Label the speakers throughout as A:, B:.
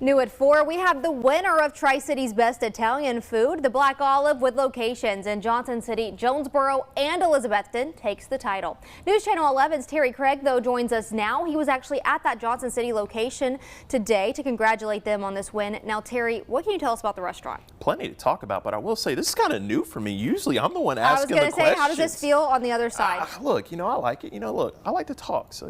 A: New at 4, we have the winner of Tri-City's Best Italian Food. The Black Olive, with locations in Johnson City, Jonesboro, and Elizabethton, takes the title. News Channel 11's Terry Craig, though, joins us now. He was actually at that Johnson City location today to congratulate them on this win. Now, Terry, what can you tell us about the restaurant?
B: Plenty to talk about, but I will say this is kind of new for me. Usually I'm the one asking the questions.
A: I was going to say, how does this feel on the other side?
B: Look, I like it. Look, I like to talk, so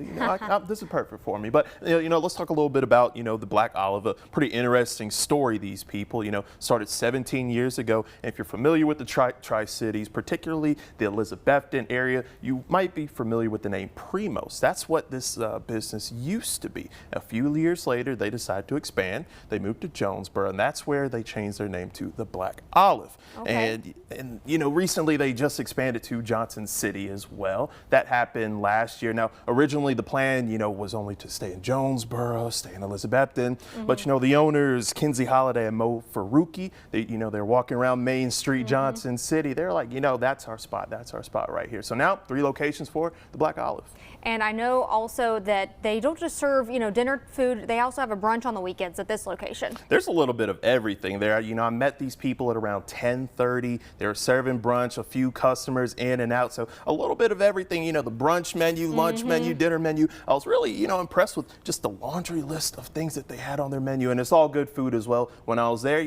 B: this is perfect for me. But let's talk a little bit about the Black Olive. A pretty interesting story. These people started 17 years ago. And if you're familiar with the Tri-Cities, particularly the Elizabethton area, you might be familiar with the name Primos. That's what this business used to be. A few years later, they decided to expand. They moved to Jonesboro, and that's where they changed their name to the Black Olive. Okay. And recently they just expanded to Johnson City as well. That happened last year. Now, originally the plan, was only to stay in Jonesboro, stay in Elizabethton. But the owners, Kinsey Holiday and Mo Faruqi, they're walking around Main Street, Johnson City. They're like, that's our spot. That's our spot right here. So now 3 locations for the Black Olive.
A: And I know also that they don't just serve, dinner food. They also have a brunch on the weekends at this location.
B: There's a little bit of everything there. I met these people at around 10:30. They were serving brunch, a few customers in and out. So a little bit of everything, the brunch menu, lunch menu, dinner menu. I was really, impressed with just the laundry list of things that they had on their menu. And it's all good food as well. When I was there,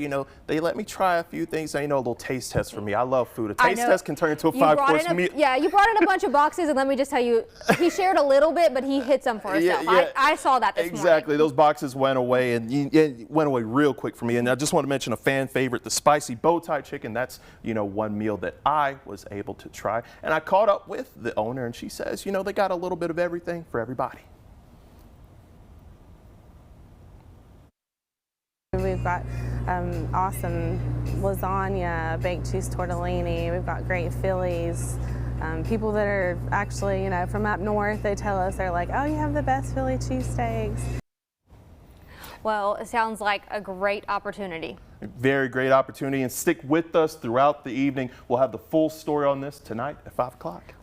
B: they let me try a few things. A little taste test for me. I love food. A taste test can turn into a 5-course meal.
A: Yeah, you brought in a bunch of boxes, and let me just tell you, he shared a little bit, but he hid some for himself. Yeah. I saw that this morning.
B: Exactly. Those boxes went away, and it went away real quick for me. And I just want to mention a fan favorite, the spicy bow tie chicken. That's, one meal that I was able to try. And I caught up with the owner, and she says, they got a little bit of everything for everybody.
C: We've got awesome lasagna, baked cheese tortellini. We've got great Phillies. People that are actually, from up north, they tell us, they're like, oh, you have the best Philly cheesesteaks.
A: Well, it sounds like a great opportunity.
B: Very great opportunity, and stick with us throughout the evening. We'll have the full story on this tonight at 5 o'clock.